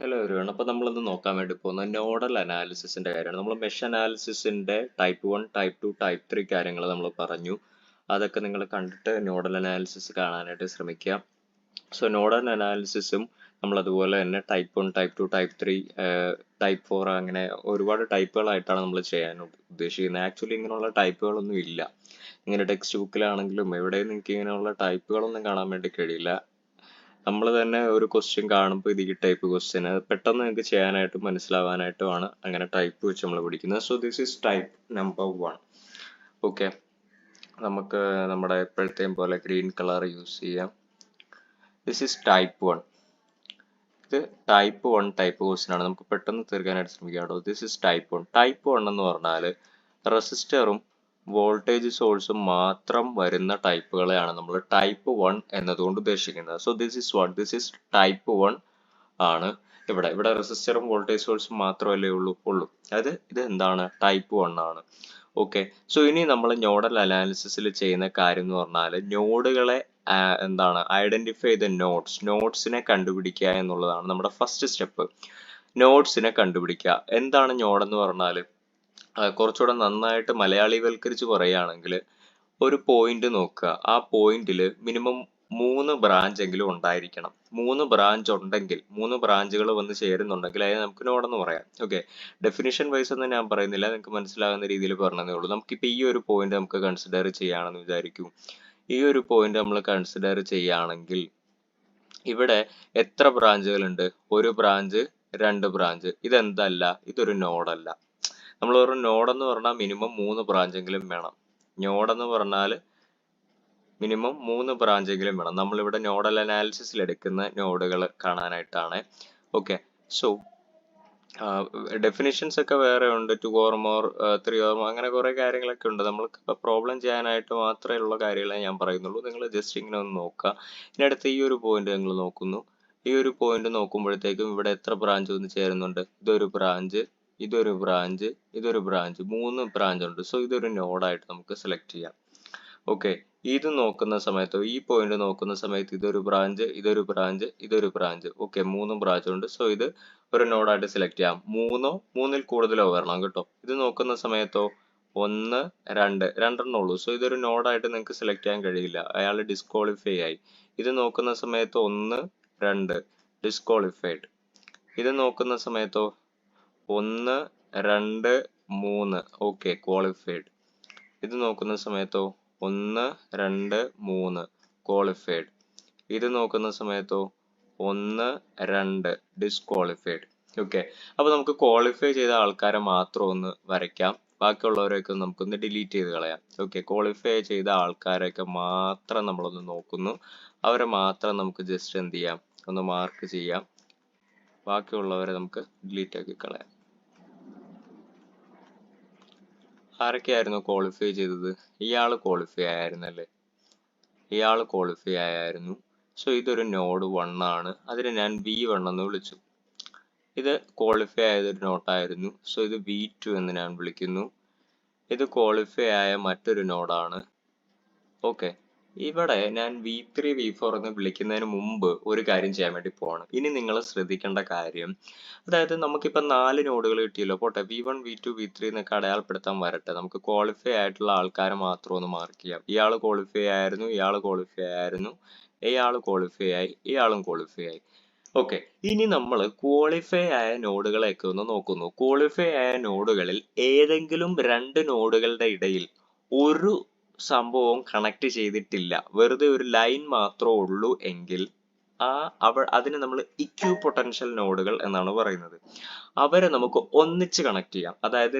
Hello everyone. അപ്പോൾ നമ്മളിന്ന് നോക്കാൻ വേണ്ടി പോകുന്നത് നോഡൽ അനാലിസിസിന്റെ കാര്യമാണ്. നമ്മൾ മെഷ് അനാലിസിസിന്റെ ടൈപ്പ് 1, ടൈപ്പ് 2, ടൈപ്പ് 3 കാര്യങ്ങൾ നമ്മൾ പറഞ്ഞു. അതൊക്കെ നിങ്ങൾ കണ്ടിട്ട് നോഡൽ അനാലിസിസ് കാണാനായിട്ട് ശ്രമിക്കുക. സോ നോഡൽ അനാലിസിസും നമ്മൾ അതുപോലെ തന്നെ ടൈപ്പ് 1, ടൈപ്പ് 2, ടൈപ്പ് 3, ടൈപ്പ് 4 അങ്ങനെ ഒരുപാട് ടൈപ്പുകളായിട്ടാണ് നമ്മൾ ചെയ്യാൻ ഉദ്ദേശിക്കുന്നത്. ആക്ച്വലി ഇങ്ങനെയുള്ള ടൈപ്പുകളൊന്നും ഇല്ല. ഇങ്ങനെ ടെക്സ്റ്റ് ബുക്കിലാണെങ്കിലും എവിടെയും നിങ്ങൾക്ക് ഇങ്ങനെയുള്ള ടൈപ്പുകളൊന്നും കാണാൻ വേണ്ടി കഴിയില്ല. നമ്മൾ തന്നെ ഒരു ക്വസ്റ്റ്യൻ കാണുമ്പോൾ ഇത് ഈ ടൈപ്പ് ക്വസ്റ്റ്യൻ പെട്ടെന്ന് നിങ്ങൾക്ക് ചെയ്യാനായിട്ടും മനസ്സിലാവാനായിട്ടുമാണ് അങ്ങനെ ടൈപ്പ് വെച്ച് നമ്മൾ പഠിക്കുന്നത്. So this is type number 1. Okay, നമുക്ക് നമ്മുടെ എപ്പോഴത്തെയും പോലെ ഗ്രീൻ കളർ യൂസ് ചെയ്യാം. This is type 1. ഇത് ടൈപ്പ് 1 ടൈപ്പ് ക്വസ്റ്റ്യൻ ആണ്. നമുക്ക് പെട്ടെന്ന് തീർക്കാനായിട്ട് ശ്രമിക്കാം കേട്ടോ. This is type 1. ടൈപ്പ് 1 എന്ന് പറഞ്ഞാൽ റെസിസ്റ്ററും വോൾട്ടേജ് സോഴ്സും മാത്രം വരുന്ന ടൈപ്പുകളെയാണ് നമ്മൾ ടൈപ്പ് 1 എന്നതുകൊണ്ട് ഉദ്ദേശിക്കുന്നത്. So this is what this is type 1 ആണ്. ഇവിടെ റെസിസ്റ്ററും വോൾട്ടേജ് സോഴ്സും മാത്രമല്ലേ ഉള്ളൂ. ഇത് എന്താണ് ടൈപ്പ് 1 ആണ്. ഓക്കെ, സോ ഇനി നമ്മൾ നോഡൽ അനാലിസിസിൽ ചെയ്യുന്ന കാര്യം എന്ന് പറഞ്ഞാൽ നോഡുകളെ എന്താണ് ഐഡന്റിഫൈ ചെയ്ത നോഡ്സിനെ കണ്ടുപിടിക്കുക എന്നുള്ളതാണ് നമ്മുടെ ഫസ്റ്റ് സ്റ്റെപ്പ്. നോഡ്സിനെ കണ്ടുപിടിക്കുക. എന്താണ് നോഡ് എന്ന് പറഞ്ഞാൽ കുറച്ചുകൂടെ നന്നായിട്ട് മലയാളിവൽക്കരിച്ച് പറയുകയാണെങ്കിൽ ഒരു പോയിന്റ് നോക്കുക. ആ പോയിന്റിൽ മിനിമം 3 ബ്രാഞ്ച് എങ്കിലും ഉണ്ടായിരിക്കണം. 3 ബ്രാഞ്ച് ഉണ്ടെങ്കിൽ 3 ബ്രാഞ്ചുകൾ വന്ന് ചേരുന്നുണ്ടെങ്കിൽ അതിനെ നമുക്ക് നോഡെന്ന് പറയാം. ഓക്കെ, ഡെഫിനിഷൻ വൈസ് ഒന്നും ഞാൻ പറയുന്നില്ല, നിങ്ങൾക്ക് മനസ്സിലാകുന്ന രീതിയിൽ പറഞ്ഞതേ ഉള്ളൂ. നമുക്കിപ്പോൾ ഈ ഒരു പോയിന്റ് നമുക്ക് കൺസിഡർ ചെയ്യുകയാണെന്ന് വിചാരിക്കൂ. ഈ ഒരു പോയിന്റ് നമ്മൾ കൺസിഡർ ചെയ്യുകയാണെങ്കിൽ ഇവിടെ എത്ര ബ്രാഞ്ചുകളുണ്ട്? ഒരു ബ്രാഞ്ച്, 2 ബ്രാഞ്ച്. ഇതെന്തല്ല, ഇതൊരു നോഡല്ല. നമ്മൾ ഒരു നോഡ് എന്ന് പറഞ്ഞാൽ മിനിമം 3 ബ്രാഞ്ചെങ്കിലും വേണം. നോഡ് എന്ന് പറഞ്ഞാൽ മിനിമം 3 ബ്രാഞ്ചെങ്കിലും വേണം. നമ്മളിവിടെ നോഡൽ അനാലിസിസിൽ എടുക്കുന്ന നോഡുകൾ കാണാനായിട്ടാണ്. ഓക്കെ, സോ ഡെഫിനിഷൻസ് ഒക്കെ വേറെ ഉണ്ട്. 2 or more, 3 or more, അങ്ങനെ കുറെ കാര്യങ്ങളൊക്കെ ഉണ്ട്. നമ്മൾക്ക് പ്രോബ്ലം ചെയ്യാനായിട്ട് മാത്രമേ ഉള്ള കാര്യങ്ങളെ ഞാൻ പറയുന്നുള്ളൂ. നിങ്ങൾ ജസ്റ്റ് ഇങ്ങനെ ഒന്ന് നോക്കുക. ഇനി അടുത്ത ഈ ഒരു പോയിന്റ് നിങ്ങൾ നോക്കുന്നു. ഈ ഒരു പോയിന്റ് നോക്കുമ്പോഴത്തേക്കും ഇവിടെ എത്ര ബ്രാഞ്ച് വന്ന് ചേരുന്നുണ്ട്? ഇതൊരു ബ്രാഞ്ച്, ഇതൊരു ബ്രാഞ്ച്, ഇതൊരു ബ്രാഞ്ച്, 3 ബ്രാഞ്ച് ഉണ്ട്. സോ ഇതൊരു നോഡായിട്ട് നമുക്ക് സെലക്ട് ചെയ്യാം. ഓക്കെ, ഇത് നോക്കുന്ന സമയത്ത് ഈ പോയിന്റ് നോക്കുന്ന സമയത്ത് ഇതൊരു ബ്രാഞ്ച്, ഇതൊരു ബ്രാഞ്ച്, ഇതൊരു ബ്രാഞ്ച്. ഓക്കെ, 3 ബ്രാഞ്ച് ഉണ്ട്. സോ ഇത് ഒരു നോഡായിട്ട് സെലക്ട് ചെയ്യാം. 3 3ൽ കൂടുതലോ വരണം കേട്ടോ. ഇത് നോക്കുന്ന സമയത്തോ 1, 2 രണ്ടെണ്ണം ഉള്ളൂ. സോ ഇതൊരു നോഡായിട്ട് നിങ്ങൾക്ക് സെലക്ട് ചെയ്യാൻ കഴിയില്ല. അയാൾ ഡിസ്ക്വാളിഫൈ ആയി. ഇത് നോക്കുന്ന സമയത്ത് 1, 2 ഡിസ്ക്വാളിഫൈഡ്. ഇത് നോക്കുന്ന സമയത്തോ 1, 2, 3 ഓക്കെ ക്വാളിഫൈഡ്. ഇത് നോക്കുന്ന സമയത്തോ 1, 2, 3 ക്വാളിഫൈഡ്. ഇത് നോക്കുന്ന സമയത്തോ 1, 2 ഡിസ്ക്വാളിഫൈഡ്. ഓക്കെ, അപ്പൊ നമുക്ക് ക്വാളിഫൈ ചെയ്ത ആൾക്കാരെ മാത്രം ഒന്ന് വരയ്ക്കാം. ബാക്കിയുള്ളവരെയൊക്കെ നമുക്കൊന്ന് ഡിലീറ്റ് ചെയ്ത് കളയാം. ഓക്കെ, ക്വാളിഫൈ ചെയ്ത ആൾക്കാരെയൊക്കെ മാത്രം നമ്മളൊന്ന് നോക്കുന്നു. അവരെ മാത്രം നമുക്ക് ജസ്റ്റ് എന്ത് ചെയ്യാം, ഒന്ന് മാർക്ക് ചെയ്യാം. ബാക്കിയുള്ളവരെ നമുക്ക് ഡിലീറ്റ് ആക്കി കളയാം. ആരൊക്കെയായിരുന്നു ക്വാളിഫൈ ചെയ്തത്? ഇയാൾ ക്വാളിഫൈ ആയിരുന്നല്ലേ, ഇയാൾ ക്വാളിഫൈ ആയിരുന്നു. സോ ഇതൊരു നോഡ് 1 ആണ്. അതിനെ ഞാൻ V1 എന്ന് വിളിച്ചു. ഇത് ക്വാളിഫൈ ആയതൊരു നോട്ടായിരുന്നു. സോ ഇത് V2 എന്ന് ഞാൻ വിളിക്കുന്നു. ഇത് ക്വാളിഫൈ ആയ മറ്റൊരു നോഡാണ്. ഓക്കെ, ഇവിടെ ഞാൻ V3, V4 എന്ന് വിളിക്കുന്നതിന് മുമ്പ് ഒരു കാര്യം ചെയ്യാൻ വേണ്ടി പോവാണ്. ഇനി നിങ്ങൾ ശ്രദ്ധിക്കേണ്ട കാര്യം, അതായത് നമുക്കിപ്പോൾ 4 നോഡുകൾ കിട്ടിയല്ലോ. പോട്ടെ, V1, V2, V3 എന്നൊക്കെ അടയാളപ്പെടുത്താൻ വരട്ടെ. നമുക്ക് ക്വാളിഫൈ ആയിട്ടുള്ള ആൾക്കാരെ മാത്രം ഒന്ന് മാർക്ക് ചെയ്യാം. ഇയാൾ ക്വാളിഫൈ ആയിരുന്നു, ഇയാൾ ക്വാളിഫൈ ആയിരുന്നു, ഇയാൾ ക്വാളിഫൈ ആയി, ഇയാളും ക്വാളിഫൈ ആയി. ഓക്കെ, ഇനി നമ്മൾ ക്വാളിഫൈ ആയ നോഡുകളെയൊക്കെ ഒന്ന് നോക്കുന്നു. ക്വാളിഫൈ ആയ നോഡുകളിൽ ഏതെങ്കിലും 2 നോഡുകളുടെ ഇടയിൽ ഒരു സംഭവം കണക്ട് ചെയ്തിട്ടില്ല, വെറുതെ ഒരു ലൈൻ മാത്രമേ ഉള്ളൂ എങ്കിൽ അതിനെ നമ്മൾ ഇക്യു പൊട്ടൻഷ്യൽ നോഡുകൾ എന്നാണ് പറയുന്നത്. അവരെ നമുക്ക് ഒന്നിച്ച് കണക്ട് ചെയ്യാം. അതായത്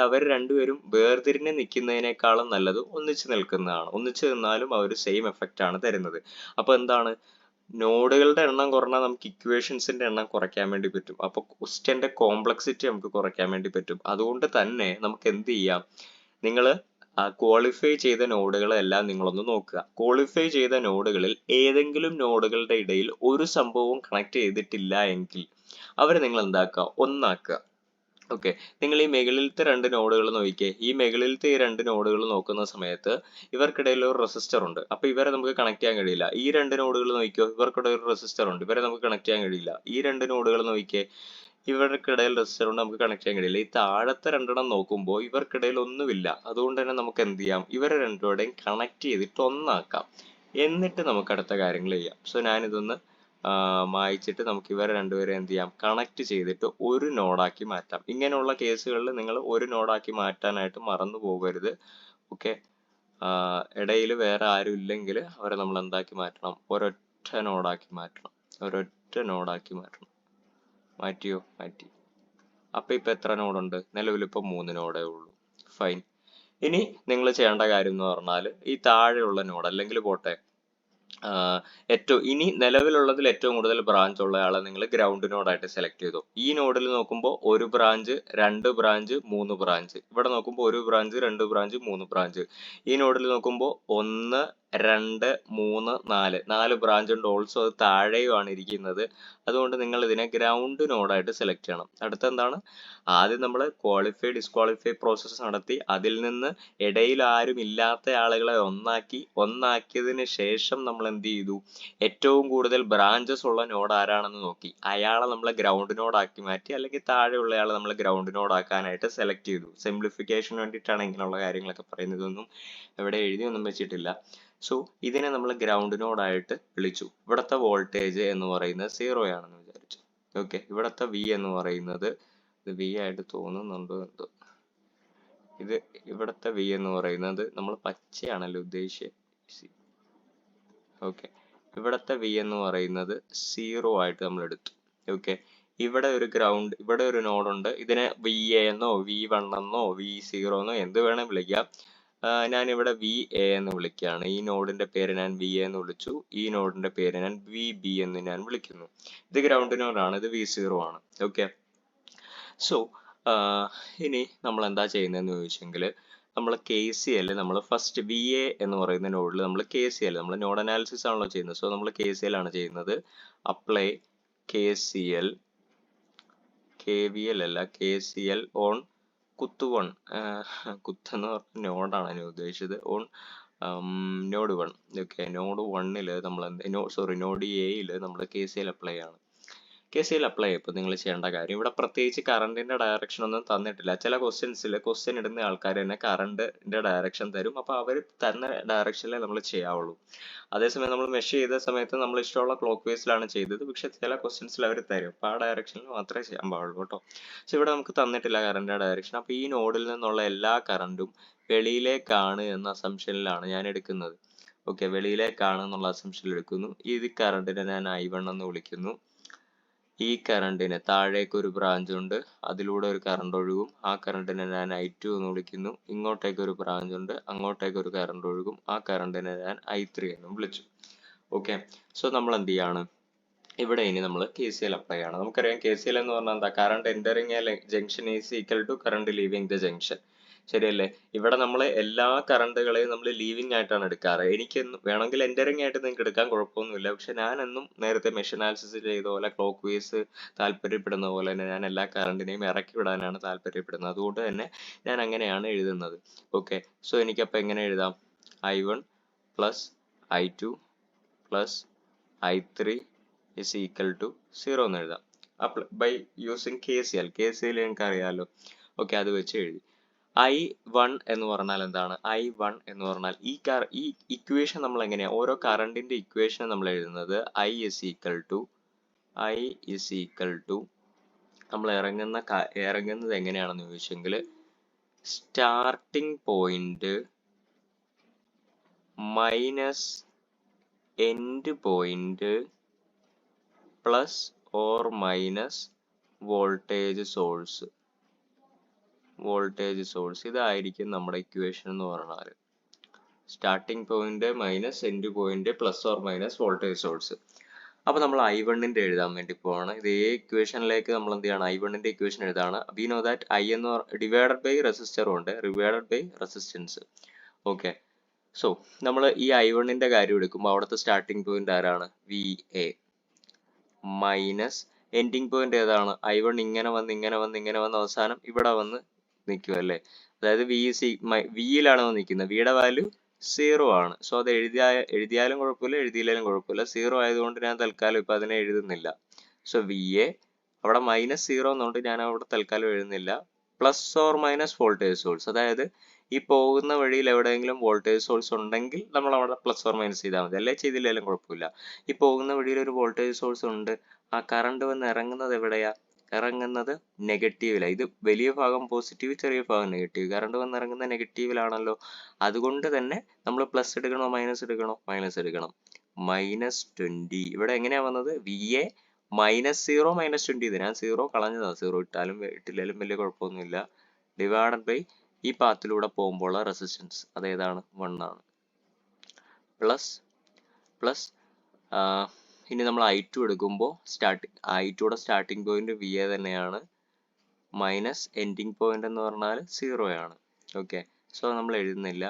അവർ രണ്ടുപേരും വേർതിരിഞ്ഞ് നിൽക്കുന്നതിനേക്കാളും നല്ലത് ഒന്നിച്ച് നിൽക്കുന്നതാണ്. ഒന്നിച്ച് നിന്നാലും അവർ സെയിം എഫക്റ്റ് ആണ് തരുന്നത്. അപ്പൊ എന്താണ്, നോഡുകളുടെ എണ്ണം കുറഞ്ഞാൽ നമുക്ക് ഇക്വേഷൻസിന്റെ എണ്ണം കുറയ്ക്കാൻ വേണ്ടി പറ്റും. അപ്പൊ ക്വസ്റ്റ്യന്റെ കോംപ്ലക്സിറ്റി നമുക്ക് കുറയ്ക്കാൻ വേണ്ടി പറ്റും. അതുകൊണ്ട് തന്നെ നമുക്ക് എന്ത് ചെയ്യാം, നിങ്ങൾ ക്വാളിഫൈ ചെയ്ത നോഡുകളെല്ലാം നിങ്ങളൊന്ന് നോക്കുക. ക്വാളിഫൈ ചെയ്ത നോഡുകളിൽ ഏതെങ്കിലും നോഡുകളുടെ ഇടയിൽ ഒരു സംഭവവും കണക്ട് ചെയ്തിട്ടില്ല എങ്കിൽ അവരെ നിങ്ങൾ എന്താക്കുക, ഒന്നാക്കുക. ഓക്കെ, നിങ്ങൾ ഈ മുകളിലത്തെ രണ്ട് നോഡുകൾ നോക്കിക്കേ. ഈ മുകളിലത്തെ ഈ രണ്ട് നോഡുകൾ നോക്കുന്ന സമയത്ത് ഇവർക്കിടയിൽ ഒരു റെസിസ്റ്റർ ഉണ്ട്. അപ്പൊ ഇവരെ നമുക്ക് കണക്ട് ചെയ്യാൻ കഴിയില്ല. ഈ രണ്ട് നോഡുകൾ നോക്കിക്കോ, ഇവർക്കിടയിൽ ഒരു റെസിസ്റ്റർ ഉണ്ട്, ഇവരെ നമുക്ക് കണക്ട് ചെയ്യാൻ കഴിയില്ല. ഈ രണ്ട് നോഡുകൾ നോക്കിക്കേ, ഇവർക്കിടയിൽ റെസിസ്റ്റർ ഉണ്ട്, നമുക്ക് കണക്ട് ചെയ്യാൻ കഴിയില്ല. ഈ താഴത്തെ രണ്ടെണ്ണം നോക്കുമ്പോൾ ഇവർക്കിടയിൽ ഒന്നുമില്ല. അതുകൊണ്ട് തന്നെ നമുക്ക് എന്ത് ചെയ്യാം, ഇവരെ രണ്ടുപേരുടെയും കണക്ട് ചെയ്തിട്ട് ഒന്നാക്കാം. എന്നിട്ട് നമുക്ക് അടുത്ത കാര്യങ്ങൾ ചെയ്യാം. സോ ഞാനിതൊന്ന് മായ്ച്ചിട്ട് നമുക്ക് ഇവരെ രണ്ടുപേരെ എന്ത് ചെയ്യാം, കണക്ട് ചെയ്തിട്ട് ഒരു നോഡാക്കി മാറ്റാം. ഇങ്ങനെയുള്ള കേസുകളിൽ നിങ്ങൾ ഒരു നോഡാക്കി മാറ്റാനായിട്ട് മറന്നു പോകരുത്. ഓക്കെ, ഇടയിൽ വേറെ ആരും ഇല്ലെങ്കിൽ അവരെ നമ്മൾ എന്താക്കി മാറ്റണം, ഒരൊറ്റ നോഡാക്കി മാറ്റണം. ഒരൊറ്റ നോഡാക്കി മാറ്റണം. മാറ്റിയോ? മാറ്റി. അപ്പൊ ഇപ്പൊ എത്ര നോഡുണ്ട്? നിലവിൽ ഇപ്പൊ 3 നോഡേ ഉള്ളൂ. ഫൈൻ. ഇനി നിങ്ങൾ ചെയ്യേണ്ട കാര്യം എന്ന് പറഞ്ഞാൽ ഈ താഴെയുള്ള നോഡ് അല്ലെങ്കിൽ പോട്ടെ, ഇനി നിലവിലുള്ളതിൽ ഏറ്റവും കൂടുതൽ ബ്രാഞ്ച് ഉള്ള ആളെ നിങ്ങൾ ഗ്രൗണ്ട് നോഡായിട്ട് സെലക്ട് ചെയ്തു. ഈ നോഡിൽ നോക്കുമ്പോൾ 1 ബ്രാഞ്ച്, 2 ബ്രാഞ്ച്, 3 ബ്രാഞ്ച്. ഇവിടെ നോക്കുമ്പോൾ 1 ബ്രാഞ്ച്, 2 ബ്രാഞ്ച്, 3 ബ്രാഞ്ച്. ഈ നോഡിൽ നോക്കുമ്പോൾ 1, 2, 3, 4 ബ്രാഞ്ച് ഉണ്ട്. ഓൾസോ അത് താഴെയുമാണ് ഇരിക്കുന്നത്. അതുകൊണ്ട് നിങ്ങൾ ഇതിനെ ഗ്രൗണ്ട് നോഡായിട്ട് സെലക്ട് ചെയ്യണം. അടുത്ത എന്താണ്, ആദ്യം നമ്മൾ ക്വാളിഫൈ ഡിസ്ക്വാളിഫൈ പ്രോസസ്സ് നടത്തി അതിൽ നിന്ന് ഇടയിൽ ആരും ഇല്ലാത്ത ആളുകളെ ഒന്നാക്കിയതിന് ശേഷം നമ്മൾ എന്ത് ചെയ്തു, ഏറ്റവും കൂടുതൽ ബ്രാഞ്ചസ് ഉള്ള നോഡ് ആരാണെന്ന് നോക്കി അയാളെ നമ്മൾ ഗ്രൗണ്ട് നോഡ് ആക്കി മാറ്റി, അല്ലെങ്കിൽ താഴെയുള്ളയാളെ നമ്മൾ ഗ്രൗണ്ട് നോഡ് ആക്കാനായിട്ട് സെലക്ട് ചെയ്തു. സിംപ്ലിഫിക്കേഷന് വേണ്ടിയിട്ടാണ് ഇങ്ങനെയുള്ള കാര്യങ്ങളൊക്കെ പറയുന്നത്. ഇതൊന്നും ഇവിടെ എഴുതിയൊന്നും വെച്ചിട്ടില്ല. സോ ഇതിനെ നമ്മൾ ഗ്രൗണ്ട് നോഡ് ആയിട്ട് വിളിച്ചു. ഇവിടുത്തെ വോൾട്ടേജ് എന്ന് പറയുന്നത് 0 ആണെന്ന് വിചാരിച്ചു. ഓക്കെ, ഇവിടുത്തെ വി എന്ന് പറയുന്നത്, ഇത് വി ആയിട്ട് തോന്നുന്നുണ്ടോ എന്തോ, ഇത് ഇവിടുത്തെ വി എന്ന് പറയുന്നത് നമ്മൾ പച്ചയാണല്ലോ ഉദ്ദേശിച്ചത്. ഓക്കെ, ഇവിടുത്തെ വി എന്ന് പറയുന്നത് 0 ആയിട്ട് നമ്മൾ എടുത്തു. ഓക്കെ, ഇവിടെ ഒരു നോഡ് ഉണ്ട്. ഇതിനെ വി എ എന്നോ V1 എന്നോ V0 എന്നോ എന്ത് വേണേ വിളിക്കാം. ഞാൻ ഇവിടെ VA എന്ന് വിളിക്കുകയാണ്. ഈ നോഡിന്റെ പേര് ഞാൻ VA എന്ന് വിളിച്ചു. ഈ നോഡിന്റെ പേര് ഞാൻ VB എന്ന് ഞാൻ വിളിക്കുന്നു. ഇത് ഗ്രൗണ്ട് നോഡാണ്, ഇത് V0 ആണ്. ഓക്കെ, സോ ഇനി നമ്മൾ എന്താ ചെയ്യുന്നതെന്ന് ചോദിച്ചെങ്കിൽ, നമ്മൾ KCL നമ്മൾ ഫസ്റ്റ് VA എന്ന് പറയുന്ന നോഡിൽ നമ്മൾ KCL, നമ്മൾ നോഡ് അനാലിസിസ് ആണല്ലോ ചെയ്യുന്നത്. സോ നമ്മൾ KCL ആണ് ചെയ്യുന്നത്. അപ്ലൈ KCL, KVL അല്ല, KCL ഓൺ കുത്ത് 1, കുത്തെന്ന് പറഞ്ഞ നോഡാണ് ഞാൻ ഉദ്ദേശിച്ചത്. On node 1. ഓക്കെ, നോഡ് 1 നമ്മൾ നോഡ് എയിൽ നമ്മൾ KCL അപ്ലൈ ആണ്. KCL അപ്ലൈ ചെയ്യപ്പോൾ നിങ്ങൾ ചെയ്യേണ്ട കാര്യം, ഇവിടെ പ്രത്യേകിച്ച് കറണ്ടിന്റെ ഡയറക്ഷൻ ഒന്നും തന്നിട്ടില്ല. ചില ക്വസ്റ്റ്യൻ ഇടുന്ന ആൾക്കാർ തന്നെ കറണ്ടിന്റെ ഡയറക്ഷൻ തരും. അപ്പൊ അവർ തന്ന ഡയറക്ഷനിലേ നമ്മൾ ചെയ്യാവുള്ളൂ. അതേസമയം നമ്മൾ മെഷ് ചെയ്ത സമയത്ത് നമ്മൾ ഇഷ്ടമുള്ള ക്ലോക്ക് വേസിലാണ് ചെയ്തത്. പക്ഷെ ചില ക്വസ്റ്റ്യൻസിൽ അവർ തരും, അപ്പൊ ആ ഡയറക്ഷനിൽ മാത്രമേ ചെയ്യാൻ പാടുള്ളൂ കേട്ടോ. പക്ഷെ ഇവിടെ നമുക്ക് തന്നിട്ടില്ല കറണ്ടിന്റെ ഡയറക്ഷൻ. അപ്പൊ ഈ നോഡിൽ നിന്നുള്ള എല്ലാ കറണ്ടും വെളിയിലേക്കാണ് എന്ന അസംഷനിലാണ് ഞാൻ എടുക്കുന്നത്. ഓക്കെ, വെളിയിലേക്കാണ് എന്നുള്ള അസംഷനിൽ എടുക്കുന്നു. ഈ കറണ്ടിനെ ഞാൻ I1 എന്ന് വിളിക്കുന്നു. ഈ കറണ്ടിന് താഴേക്ക് ഒരു ബ്രാഞ്ച് ഉണ്ട്, അതിലൂടെ ഒരു കറണ്ട് ഒഴുകും. ആ കറണ്ടിനെ ഞാൻ I2 എന്ന് വിളിക്കുന്നു. ഇങ്ങോട്ടേക്ക് ഒരു ബ്രാഞ്ച് ഉണ്ട്, അങ്ങോട്ടേക്ക് ഒരു കറണ്ട് ഒഴുകും. ആ കറണ്ടിനെ ഞാൻ I3 എന്നും വിളിച്ചു. ഓക്കെ, സോ നമ്മൾ എന്ത് ചെയ്യാണ്, ഇവിടെ ഇനി നമ്മൾ KCL അപ്ലൈ ആണ്. നമുക്കറിയാം KCL എന്ന് പറഞ്ഞാൽ എന്താ, current entering a junction is equal to current leaving the junction. ശരിയല്ലേ? ഇവിടെ നമ്മൾ എല്ലാ കറണ്ടുകളെയും നമ്മൾ ലീവിങ് ആയിട്ടാണ് എടുക്കാറ്. എനിക്ക് വേണമെങ്കിൽ എൻ്ററിങ് ആയിട്ട് നിങ്ങൾക്ക് എടുക്കാൻ കുഴപ്പമൊന്നുമില്ല. പക്ഷെ ഞാൻ എന്നും നേരത്തെ മെഷ് അനാലിസിസ് ചെയ്ത പോലെ ക്ലോക്ക് വേസ് താല്പര്യപ്പെടുന്ന പോലെ തന്നെ ഞാൻ എല്ലാ കറണ്ടിനെയും ഇറക്കി വിടാനാണ് താല്പര്യപ്പെടുന്നത്. അതുകൊണ്ട് തന്നെ ഞാൻ അങ്ങനെയാണ് എഴുതുന്നത്. ഓക്കെ, സോ എനിക്കപ്പോൾ എങ്ങനെ എഴുതാം, I1 plus I2 plus I3 is equal to 0 എന്ന് എഴുതാം. ബൈ യൂസിങ് KCL നിങ്ങൾക്ക് അറിയാലോ. ഓക്കെ, അത് വെച്ച് എഴുതി. I1 എന്ന് പറഞ്ഞാൽ എന്താണ്, I1 എന്ന് പറഞ്ഞാൽ ഈ ഇക്വേഷൻ നമ്മൾ എങ്ങനെയാ, ഓരോ കറണ്ടിന്റെ ഇക്വേഷൻ നമ്മൾ എഴുതുന്നത് I is equal to നമ്മൾ ഇറങ്ങുന്നത് എങ്ങനെയാണെന്ന് ചോദിച്ചെങ്കിൽ, starting point minus end point plus or minus voltage source. ഇതായിരിക്കും നമ്മുടെ ഇക്വേഷൻ എന്ന് പറഞ്ഞാൽ. Starting point minus end point plus or minus voltage source. അപ്പൊ നമ്മൾ I1ന്റെ എഴുതാൻ വേണ്ടി പോവാണ്. ഇതേ ഇക്വേഷനിലേക്ക് നമ്മൾ എന്ത് ചെയ്യണം, I1ന്റെ ഇക്വേഷൻ എഴുതാണ്. വി നോ ദാറ്റ് I എന്ന് ഡിവൈഡഡ് ബൈ റെസിസ്റ്ററും ഉണ്ട്, divided by resistance. Okay, so നമ്മൾ ഈ I1ന്റെ കാര്യം എടുക്കുമ്പോൾ അവിടുത്തെ സ്റ്റാർട്ടിംഗ് പോയിന്റ് ആരാണ്, VA മൈനസ് എൻഡിങ് പോയിന്റ് ഏതാണ്? I1 ഇങ്ങനെ വന്ന് ഇങ്ങനെ വന്ന് ഇങ്ങനെ വന്ന് അവസാനം ഇവിടെ വന്ന് നിൽക്കും അല്ലേ? അതായത് വിയിലാണ് നിൽക്കുന്നത്. വിയുടെ വാല്യൂ 0 ആണ്. സോ അത് എഴുതിയാലും കുഴപ്പമില്ല, എഴുതിയില്ലാലും കുഴപ്പമില്ല. 0 ആയതുകൊണ്ട് ഞാൻ തൽക്കാലം ഇപ്പം അതിനെ എഴുതുന്നില്ല. സോ VA അവിടെ -0 എന്നുകൊണ്ട് ഞാൻ അവിടെ തൽക്കാലം എഴുതുന്നില്ല. Plus or minus voltage source, അതായത് ഈ പോകുന്ന വഴിയിൽ എവിടെയെങ്കിലും വോൾട്ടേജ് സോഴ്സ് ഉണ്ടെങ്കിൽ നമ്മൾ അവിടെ പ്ലസ് ഓർ മൈനസ് ചെയ്താൽ മതി, അല്ലെ ചെയ്തില്ലാലും കുഴപ്പമില്ല. ഈ പോകുന്ന വഴിയിൽ ഒരു വോൾട്ടേജ് സോഴ്സ് ഉണ്ട്, ആ കറണ്ട് വന്ന് ഇറങ്ങുന്നത് എവിടെയാ? ഇറങ്ങുന്നത് നെഗറ്റീവിലാണ്. ഇത് വലിയ ഭാഗം പോസിറ്റീവ്, ചെറിയ ഭാഗം നെഗറ്റീവ്. കറണ്ട് വന്ന് ഇറങ്ങുന്നത് നെഗറ്റീവിലാണല്ലോ. അതുകൊണ്ട് തന്നെ നമ്മൾ പ്ലസ് എടുക്കണോ മൈനസ് എടുക്കണോ? മൈനസ് എടുക്കണം. -20. ഇവിടെ എങ്ങനെയാ വന്നത്? VA -0 -20. ഇത് ഞാൻ 0 കളഞ്ഞതാണ്. 0 ഇട്ടാലും ഇട്ടില്ലാലും വലിയ കുഴപ്പമൊന്നുമില്ല. ഡിവൈഡഡ് ബൈ ഈ പാത്തിലൂടെ പോകുമ്പോൾ റെസിസ്റ്റൻസ് അതേതാണ്? 1 ആണ്. പ്ലസ് ഇനി നമ്മൾ I2 എടുക്കുമ്പോൾ I2യുടെ സ്റ്റാർട്ടിംഗ് പോയിന്റ് VA തന്നെയാണ്. മൈനസ് എൻഡിങ് പോയിന്റ് എന്ന് പറഞ്ഞാൽ 0 ആണ്. ഓക്കെ, സോ നമ്മൾ എഴുതുന്നില്ല.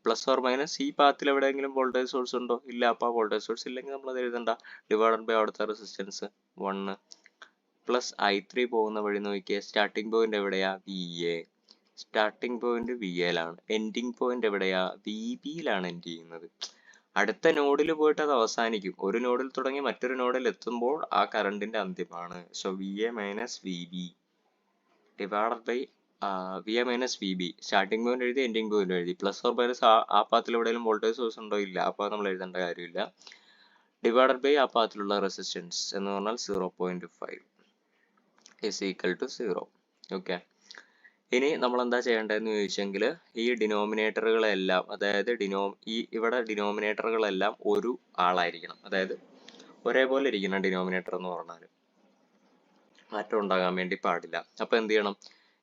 പ്ലസ് ഓർ മൈനസ് ഈ പാത്തിൽ എവിടെയെങ്കിലും വോൾട്ടേജ് സോഴ്സ് ഉണ്ടോ? ഇല്ല. അപ്പോൾ വോൾട്ടേജ് സോഴ്സ് ഇല്ലെങ്കിൽ നമ്മൾ അത് എഴുതണ്ട. ഡിവൈഡഡ് ബൈ അവിടുത്തെ റെസിസ്റ്റൻസ് 1 പ്ലസ് I3 പോകുന്ന വഴി നോക്കിയേ. സ്റ്റാർട്ടിംഗ് പോയിന്റ് എവിടെയാ? VA. സ്റ്റാർട്ടിംഗ് പോയിന്റ് VAയിലാണ്. എൻഡിങ് പോയിന്റ് എവിടെയാ? VBയിലാണ് എൻഡ് ചെയ്യുന്നത്. അടുത്ത നോഡിൽ പോയിട്ട് അത് അവസാനിക്കും. ഒരു നോഡിൽ തുടങ്ങി മറ്റൊരു നോഡിൽ എത്തുമ്പോൾ ആ കറണ്ടിന്റെ അന്ത്യമാണ്. So VA minus VB divided by VA minus VB. Starting point എഴുതി, എൻഡിങ് പോയിന്റ് എഴുതി. പ്ലസ് ഓർ മൈനസ് ആ പാത്തിൽ എവിടെയെങ്കിലും വോൾട്ടേജ് സോഴ്സ് ഉണ്ടോ? ഇല്ല. അപ്പോൾ നമ്മൾ എഴുതേണ്ട കാര്യമില്ല. ഡിവൈഡഡ് ബൈ ആ പാത്തിലുള്ള റെസിസ്റ്റൻസ് എന്ന് പറഞ്ഞാൽ 0.5 is equal to 0. ഓക്കെ, ഇനി നമ്മൾ എന്താ ചെയ്യേണ്ടതെന്ന് ചോദിച്ചെങ്കിൽ ഈ ഡിനോമിനേറ്ററുകളെല്ലാം, അതായത് ഇവിടെ ഡിനോമിനേറ്ററുകളെല്ലാം ഒരു ആളായിരിക്കണം. അതായത് ഒരേപോലെ ഇരിക്കണം ഡിനോമിനേറ്റർ എന്ന് പറഞ്ഞാൽ. മാറ്റം ഉണ്ടാകാൻ വേണ്ടി പാടില്ല. അപ്പോൾ എന്ത് ചെയ്യണം?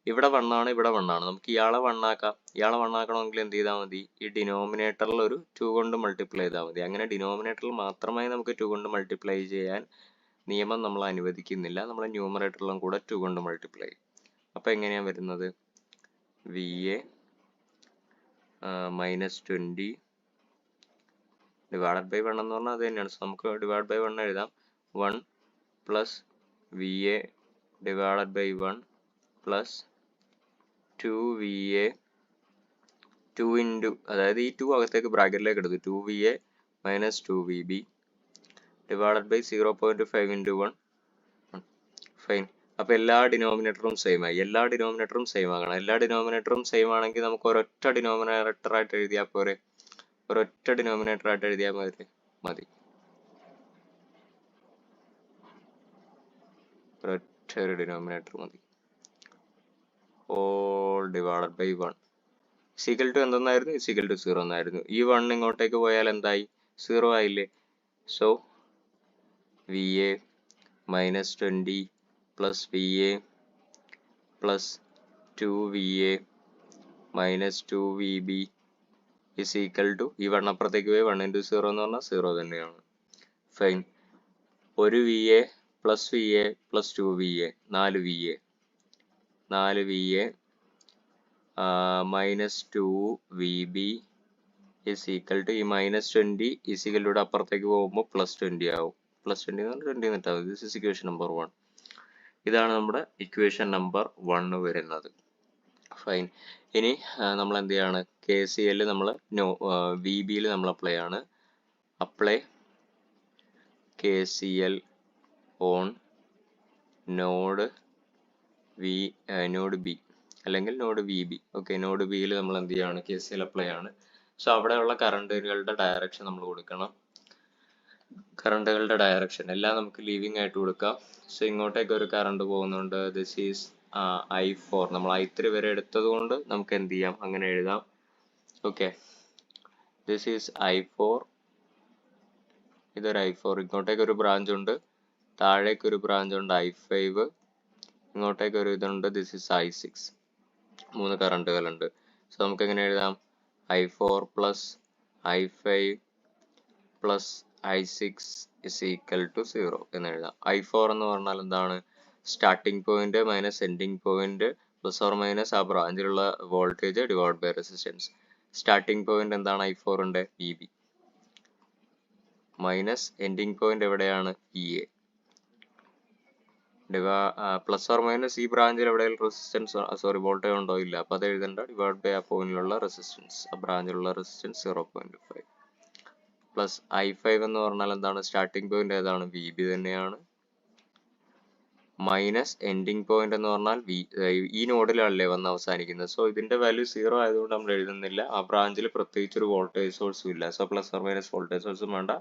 ഇവിടെ 1 ആണ്, ഇവിടെ 1 ആണ്. നമുക്ക് ഇയാളെ 1 ആക്കാം. ഇയാളെ 1 ആക്കണമെങ്കിൽ എന്ത് ചെയ്താൽ മതി? ഈ ഡിനോമിനേറ്ററിൽ ഒരു 2 കൊണ്ട് മൾട്ടിപ്ലൈ ചെയ്താൽ മതി. അങ്ങനെ ഡിനോമിനേറ്ററിൽ മാത്രമായി നമുക്ക് 2 കൊണ്ട് മൾട്ടിപ്ലൈ ചെയ്യാൻ നിയമം നമ്മൾ അനുവദിക്കുന്നില്ല. നമ്മൾ ന്യൂമറേറ്ററിലും കൂടെ 2 കൊണ്ട് മൾട്ടിപ്ലൈ. അപ്പോൾ എങ്ങനെയാണ് വരുന്നത്? VA -20 ഡിവൈഡഡ് ബൈ 1 എന്ന് പറഞ്ഞാൽ അത് തന്നെയാണ്. സോ നമുക്ക് ഡിവൈഡ് ബൈ 1 എഴുതാം. 1 plus VA divided by 1 plus 2VA 2 into, അതായത് ഈ 2 അകത്തേക്ക് ബ്രാക്കറ്റിലേക്ക് എടുത്തു. 2VA minus 2VB divided by 0.5 into 1. Fine. അപ്പോൾ എല്ലാ ഡിനോമിനേറ്ററും സെയിം ആയി. എല്ലാ ഡിനോമിനേറ്ററും സെയിം ആകണം. എല്ലാ ഡിനോമിനേറ്ററും സെയിം ആണെങ്കിൽ നമുക്ക് ഒരൊറ്റ ഡിനോമിനേറ്റർ ആയിട്ട് എഴുതിയാൽ പോരെ? ഒരൊറ്റ ഡിനോമിനേറ്റർ ആയിട്ട് എഴുതിയാൽ മതി. ഒരൊറ്റ ഒരു ഡിനോമിനേറ്റർ മതി. All divided by 1 equal to എന്തെന്നായിരുന്നു? ഈക്വൽ ടു 0 എന്നായിരുന്നു. ഈ 1 ഇങ്ങോട്ടേക്ക് പോയാൽ എന്തായി? 0 ആയില്ലേ? So VA -20 plus VA plus 2VA minus 2VB is equal to, ഈ 1 അപ്പുറത്തേക്ക് പോയി 1 into 0 എന്ന് പറഞ്ഞാൽ 0 തന്നെയാണ്. ഫൈൻ. ഒരു VA plus VA plus 2VA 4VA minus 2VB is equal to, ഈ -20 is equal to അപ്പുറത്തേക്ക് പോകുമ്പോൾ +20 ആവും. +20 എന്ന് പറഞ്ഞാൽ 20 എന്നിട്ടാവും. This is equation number 1. ഇതാണ് നമ്മുടെ ഇക്വേഷൻ നമ്പർ 1 വരുന്നത്. ഫൈൻ. ഇനി നമ്മൾ എന്ത് ചെയ്യാണ്? KCL നമ്മൾ VBയിൽ നമ്മൾ apply KCL on node B അല്ലെങ്കിൽ നോഡ് VB. ഓക്കെ, നോഡ് ബിയിൽ നമ്മൾ എന്ത് ചെയ്യാണ്? KCL അപ്ലൈ ആണ്. സോ അവിടെയുള്ള കറണ്ടുകളുടെ ഡയറക്ഷൻ നമ്മൾ കൊടുക്കണം. കറണ്ടുകളുടെ ഡയറക്ഷൻ എല്ലാം നമുക്ക് ലീവിങ് ആയിട്ട് കൊടുക്കാം. സോ ഇങ്ങോട്ടേക്ക് ഒരു കറണ്ട് പോകുന്നുണ്ട്. This is I4. നമ്മൾ I3 വരെ എടുത്തത് കൊണ്ട് നമുക്ക് എന്ത് ചെയ്യാം? അങ്ങനെ എഴുതാം. Okay, this is I4. ഇതൊരു I4. ഇങ്ങോട്ടേക്ക് ഒരു ബ്രാഞ്ച് ഉണ്ട്, താഴേക്ക് ഒരു ബ്രാഞ്ച് ഉണ്ട് I5. ഇങ്ങോട്ടേക്ക് ഒരു ഇതുണ്ട്, ദിസ് ഈസ് I6. 3 കറണ്ടുകളുണ്ട്. സോ നമുക്ക് എങ്ങനെ എഴുതാം? I4 plus I5 plus I6 is equal to 0 എന്ന് എഴുതാം. I4 എന്ന് പറഞ്ഞാൽ എന്താണ്? Starting point minus ending point plus or minus ആ ബ്രാഞ്ചിലുള്ള voltage divide by resistance. Starting point എന്താണ്? I4ന്റെ VB മൈനസ് എൻഡിങ് പോയിന്റ് എവിടെയാണ്? VA. പ്ലസ് ഓർ മൈനസ് ഈ ബ്രാഞ്ചിൽ എവിടെയെങ്കിലും റെസിസ്റ്റൻസ് വോൾട്ടേജ് ഉണ്ടോ? ഇല്ല. അപ്പൊ അത് എഴുതേണ്ട. ഡിവൈഡ് ബൈ ആ പോയിന്റിലുള്ള റെസിസ്റ്റൻസ്, ആ ബ്രാഞ്ചിലുള്ള റെസിസ്റ്റൻസ് 0.5 പ്ലസ് I5 എന്ന് പറഞ്ഞാൽ എന്താണ്? സ്റ്റാർട്ടിംഗ് പോയിന്റ് ഏതാണ്? VB തന്നെയാണ്. മൈനസ് എൻഡിങ് പോയിന്റ് എന്ന് പറഞ്ഞാൽ ഈ നോഡിലല്ലേ വന്ന് അവസാനിക്കുന്നത്. സോ ഇതിന്റെ വാല്യൂ 0 ആയതുകൊണ്ട് നമ്മൾ എഴുതുന്നില്ല. ആ ബ്രാഞ്ചിൽ പ്രത്യേകിച്ച് ഒരു വോൾട്ടേജ് സോഴ്സും ഇല്ല. So plus or minus voltage സോഴ്സും വേണ്ട.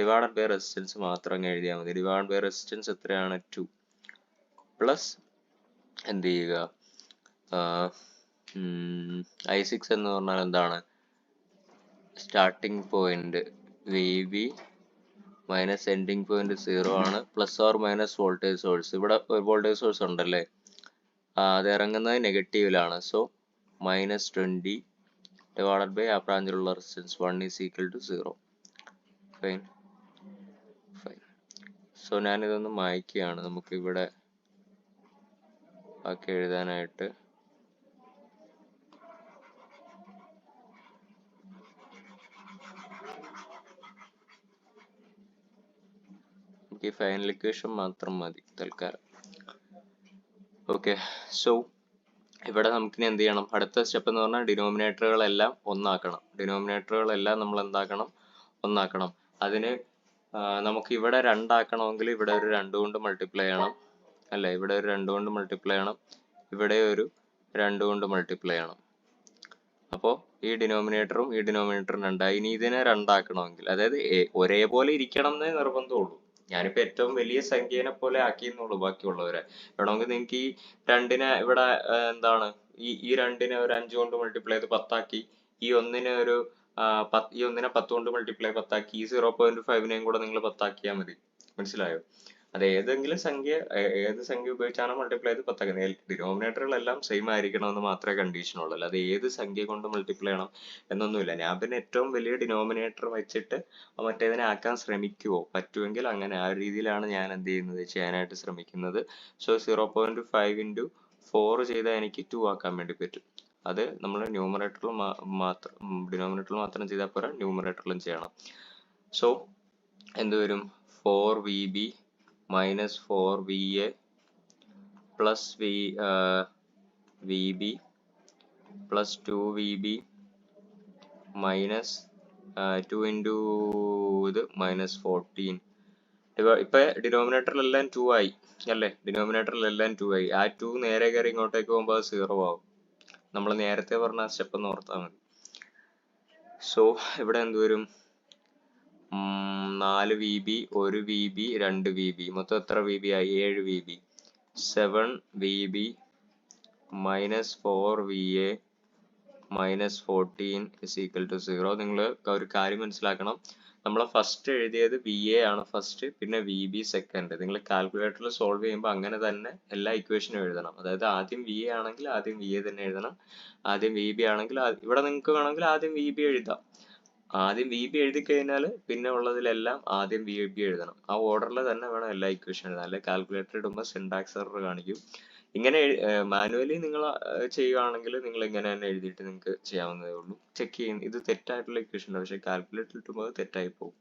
ഡിവൈഡഡ് ബൈ റെസിസ്റ്റൻസ് മാത്രം അങ്ങ് എഴുതിയാൽ മതി. ഡിവൈഡ് ബൈ റെസിസ്റ്റൻസ് എത്രയാണ്? 2 പ്ലസ് എന്ത് ചെയ്യുക? I6 എന്ന് പറഞ്ഞാൽ എന്താണ്? Starting point VB minus ending point 0 ആണ്. Plus or minus voltage source, ഇവിടെ ഒരു വോൾട്ടേജ് സോഴ്സ് ഉണ്ടല്ലേ, അത് ഇറങ്ങുന്നത് നെഗറ്റീവിലാണ്. സോ -20 ഡിവൈഡഡ് ബൈ ആ ബ്രാഞ്ചിലുള്ള resistance 1 is equal to 0. Fine fine. So ഞാനിതൊന്ന് മായ്ക്കുകയാണ്. നമുക്ക് ഇവിടെ ബാക്കി എഴുതാനായിട്ട്. നമുക്ക് ഈ ഫൈനൽ ഇക്വേഷൻ മാത്രം മതി തൽക്കാലം. ഓക്കെ. സോ ഇവിടെ നമുക്കിനി എന്ത് ചെയ്യണം? അടുത്ത സ്റ്റെപ്പ് എന്ന് പറഞ്ഞാൽ ഡിനോമിനേറ്ററുകളെല്ലാം ഒന്നാക്കണം. ഡിനോമിനേറ്ററുകളെല്ലാം നമ്മൾ എന്താക്കണം? ഒന്നാക്കണം. അതിന് നമുക്ക് ഇവിടെ 2 ആക്കണമെങ്കിൽ ഇവിടെ ഒരു 2 കൊണ്ട് മൾട്ടിപ്ലൈ ചെയ്യണം അല്ലേ? ഇവിടെ ഒരു 2 കൊണ്ട് മൾട്ടിപ്ലൈ ചെയ്യണം. ഇവിടെ ഒരു 2 കൊണ്ട് മൾട്ടിപ്ലൈ ചെയ്യണം. അപ്പോൾ ഈ ഡിനോമിനേറ്ററും ഈ ഡിനോമിനേറ്ററും 2 ആയി. ഇനി ഇതിനെ 2 ആക്കണമെങ്കിൽ, അതായത് ഒരേപോലെ ഇരിക്കണം എന്നേ നിർബന്ധമുള്ളൂ. ഞാനിപ്പോ ഏറ്റവും വലിയ സംഖ്യേനെ പോലെ ആക്കിയെന്നുള്ളൂ ബാക്കിയുള്ളവരെ. വേണമെങ്കിൽ നിങ്ങൾക്ക് ഈ 2നെ ഇവിടെ എന്താണ്, ഈ 2നെ ഒരു 5 കൊണ്ട് മൾട്ടിപ്ലൈ ചെയ്ത് 10 ആക്കി, ഈ ഒന്നിനെ 10 കൊണ്ട് മൾട്ടിപ്ലൈ 10 ആക്കി, ഈ 0.5നെയും കൂടെ നിങ്ങൾ 10 ആക്കിയാൽ മതി. മനസ്സിലായോ? അത് ഏതെങ്കിലും സംഖ്യ, ഏത് സംഖ്യ ഉപയോഗിച്ചാണ് മൾട്ടിപ്ലൈ ചെയ്ത് 10 ആക്കുന്നത്. ഡിനോമിനേറ്ററുകളെല്ലാം സെയിം ആയിരിക്കണമെന്ന് മാത്രമേ കണ്ടീഷൻ ഉള്ളൂ. അല്ലാതെ ഏത് സംഖ്യ കൊണ്ട് മൾട്ടിപ്ലൈ ചെയ്യണം എന്നൊന്നുമില്ല. ഞാൻ പിന്നെ ഏറ്റവും വലിയ ഡിനോമിനേറ്റർ വെച്ചിട്ട് മറ്റേതിനെ ആക്കാൻ ശ്രമിക്കുവോ? പറ്റുമെങ്കിൽ അങ്ങനെ ആ രീതിയിലാണ് ഞാൻ എന്ത് ചെയ്യുന്നത്, ചെയ്യാനായിട്ട് ശ്രമിക്കുന്നത്. സോ 0.5 into 4 ചെയ്താൽ എനിക്ക് 2 ആക്കാൻ വേണ്ടി പറ്റും. അത് നമ്മൾ ന്യൂമറേറ്ററിൽ മാത്രം, ഡിനോമിനേറ്ററിൽ മാത്രം ചെയ്താൽ പോരാ, ന്യൂമറേറ്ററിലും ചെയ്യണം. സോ എന്ത് വരും? 4VB minus 4VA plus VB plus 2VB minus 2 into ഇത് minus 14. ഇപ്പൊ ഡിനോമിനേറ്ററിലെല്ലാം 2 ആയി അല്ലേ? ഡിനോമിനേറ്ററിലെല്ലാം 2 ആയി. ആ 2 നേരെ കയറി ഇങ്ങോട്ടേക്ക് പോകുമ്പോൾ അത് 0 ആവും. നമ്മൾ നേരത്തെ പറഞ്ഞ സ്റ്റെപ്പ് ഒന്ന് ഓർത്താൽ മതി. സോ ഇവിടെ എന്ത് വരും? 4VB 1VB 2VB, മൊത്തം എത്ര VB ആയി? 7VB. 7VB minus 4VA minus 14 is equal to 0. നിങ്ങൾ ഒരു കാര്യം മനസ്സിലാക്കണം. നമ്മൾ ഫസ്റ്റ് എഴുതിയത് VA ആണ് ഫസ്റ്റ്, പിന്നെ VB സെക്കൻഡ്. നിങ്ങൾ കാൽക്കുലേറ്ററിൽ സോൾവ് ചെയ്യുമ്പോൾ അങ്ങനെ തന്നെ എല്ലാ ഇക്വേഷനും എഴുതണം. അതായത് ആദ്യം VA ആണെങ്കിൽ ആദ്യം VA തന്നെ എഴുതണം. ആദ്യം VB ആണെങ്കിൽ ഇവിടെ നിങ്ങൾക്ക് വേണമെങ്കിൽ ആദ്യം VB എഴുതാം. ആദ്യം VB എഴുതി കഴിഞ്ഞാൽ പിന്നെ ഉള്ളതിലെല്ലാം ആദ്യം VB എഴുതണം. ആ ഓർഡറിൽ തന്നെ വേണം എല്ലാ ഇക്വേഷൻ എഴുതാൻ. അല്ലെങ്കിൽ കാൽക്കുലേറ്റർ ഇടുമ്പോൾ സിൻടാക്സ് എറർ കാണിക്കും. ഇങ്ങനെ മാനുവലി നിങ്ങൾ ചെയ്യുകയാണെങ്കിൽ നിങ്ങൾ ഇങ്ങനെ തന്നെ എഴുതിയിട്ട് നിങ്ങൾക്ക് ചെയ്യാവുന്നതേ ഉള്ളൂ. ചെക്ക് ചെയ്യും. ഇത് തെറ്റായിട്ടുള്ള ഇക്വേഷൻ ആണ്, പക്ഷേ കാൽക്കുലേറ്റർ ഇട്ടുമ്പോൾ തെറ്റായി പോകും.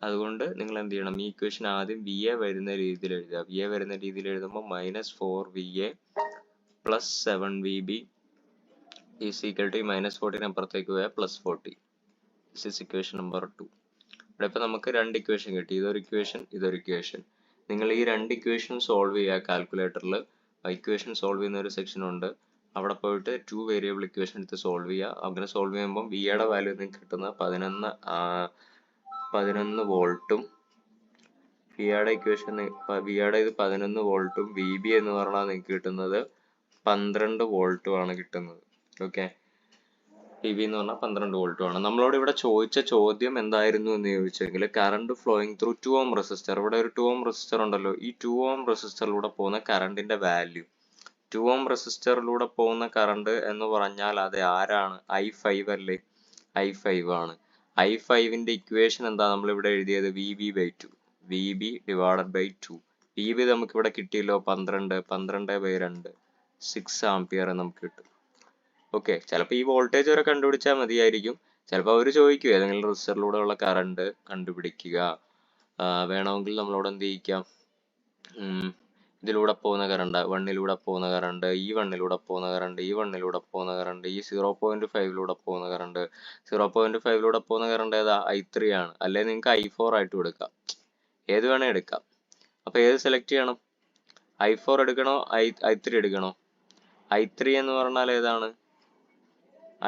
അതുകൊണ്ട് നിങ്ങൾ എന്ത് ചെയ്യണം? ഈ ഇക്വേഷൻ ആദ്യം VA വരുന്ന രീതിയിൽ എഴുതുക. VA വരുന്ന രീതിയിൽ എഴുതുമ്പോൾ -4VA plus 7VB is equal to -14 അപ്പുറത്തേക്ക് പോയാൽ +40. This is equation number 2. ഇവിടെ ഇപ്പൊ നമുക്ക് 2 ഇക്വേഷൻ കിട്ടി. ഇതൊരു ഇക്വേഷൻ, ഇതൊരു ഇക്വേഷൻ. നിങ്ങൾ ഈ 2 ഇക്വേഷൻ സോൾവ് ചെയ്യുക കാൽക്കുലേറ്ററിൽ. ഇക്വേഷൻ സോൾവ് ചെയ്യുന്ന ഒരു സെക്ഷൻ ഉണ്ട്. അവിടെ പോയിട്ട് 2 വേരിയബിൾ ഇക്വേഷൻ എടുത്ത് സോൾവ് ചെയ്യുക. അങ്ങനെ സോൾവ് ചെയ്യുമ്പോൾ വിയുടെ വാല്യൂ നിങ്ങൾക്ക് കിട്ടുന്നത് 11 വോൾട്ടും, വിയുടെ ഇക്വേഷൻ വിയുടെ ഇത് 11 വോൾട്ടും VB എന്ന് പറഞ്ഞാൽ നിങ്ങൾക്ക് കിട്ടുന്നത് 12 വോൾട്ടും ആണ് കിട്ടുന്നത്. ഓക്കെ. PV എന്ന് പറഞ്ഞാൽ 12 വോൾട്ടും ആണ്. നമ്മളോട് ഇവിടെ ചോദിച്ച ചോദ്യം എന്തായിരുന്നു എന്ന് ചോദിച്ചെങ്കിൽ current flowing through 2 ohm resistor. ഇവിടെ ഒരു 2 ohm റെസിസ്റ്റർ ഉണ്ടല്ലോ. ഈ 2 ohm റെസിസ്റ്ററിലൂടെ പോകുന്ന കറണ്ടിന്റെ വാല്യൂ. 2 ohm റെസിസ്റ്ററിലൂടെ പോകുന്ന കറണ്ട് എന്ന് പറഞ്ഞാൽ അത് ആരാണ്? I5 അല്ലേ? I5 ആണ്. I5ന്റെ ഇക്വേഷൻ എന്താ നമ്മൾ ഇവിടെ എഴുതിയത്? VB/2. VB divided by 2. VB നമുക്ക് ഇവിടെ കിട്ടിയല്ലോ 12/2 6 ആംപിയർ നമുക്ക് കിട്ടും. ഓക്കെ. ചിലപ്പോൾ ഈ വോൾട്ടേജ് വരെ കണ്ടുപിടിച്ചാൽ മതിയായിരിക്കും. ചിലപ്പോൾ അവർ ചോദിക്കും ഏതെങ്കിലും റെസിസ്റ്ററിലൂടെ ഉള്ള കറണ്ട് കണ്ടുപിടിക്കുക. വേണമെങ്കിൽ നമ്മളോട് എന്ത് ചെയ്യിക്കാം? ഇതിലൂടെ പോകുന്ന കറണ്ട്, വണ്ണിലൂടെ പോകുന്ന കറണ്ട്, ഈ വണ്ണിലൂടെ പോകുന്ന കറണ്ട്, ഈ വണ്ണിലൂടെ പോകുന്ന കറണ്ട്, ഈ 0.5ലൂടെ പോകുന്ന കറണ്ട്. 0.5ലൂടെ പോകുന്ന കറണ്ട് ഏതാ? I3 ആണ്. അല്ലെ നിങ്ങൾക്ക് I4 ആയിട്ട് എടുക്കാം. ഏത് വേണേ എടുക്കാം. അപ്പൊ ഏത് സെലക്ട് ചെയ്യണം? I4 എടുക്കണോ I3 എടുക്കണോ? I3 എന്ന് പറഞ്ഞാൽ ഏതാണ്?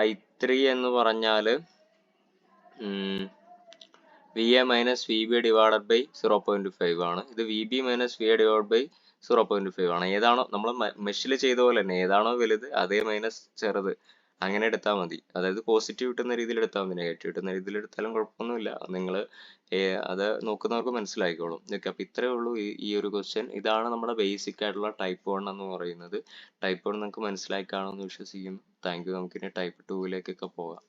I3 എന്ന് പറഞ്ഞാല് VA minus VB divided by 0.5 ആണ്. ഇത് VB minus VA divide by 0.5 ആണ്. ഏതാണോ നമ്മൾ മെഷിൽ ചെയ്ത പോലെ തന്നെ ഏതാണോ വലുത് അതേ മൈനസ് ചെറുത് അങ്ങനെ എടുത്താൽ മതി. അതായത് പോസിറ്റീവ് കിട്ടുന്ന രീതിയിൽ എടുത്താൽ മതി. നെഗറ്റീവ് കിട്ടുന്ന രീതിയിൽ എടുത്താലും കുഴപ്പമൊന്നുമില്ല. നിങ്ങൾ അത് നോക്കുന്നവർക്ക് മനസ്സിലായിക്കോളും. ഓക്കെ, അപ്പോൾ ഇത്രയേ ഉള്ളൂ ഈ ഒരു ക്വസ്റ്റ്യൻ. ഇതാണ് നമ്മുടെ ബേസിക് ആയിട്ടുള്ള ടൈപ്പ് 1 എന്ന് പറയുന്നത്. ടൈപ്പ് 1 നിങ്ങൾക്ക് മനസ്സിലായി കാണുമെന്ന് വിശ്വസിക്കുന്നു. Thank you. നമുക്കിനി ടൈപ്പ് 2ലേക്കൊക്കെ പോകാം.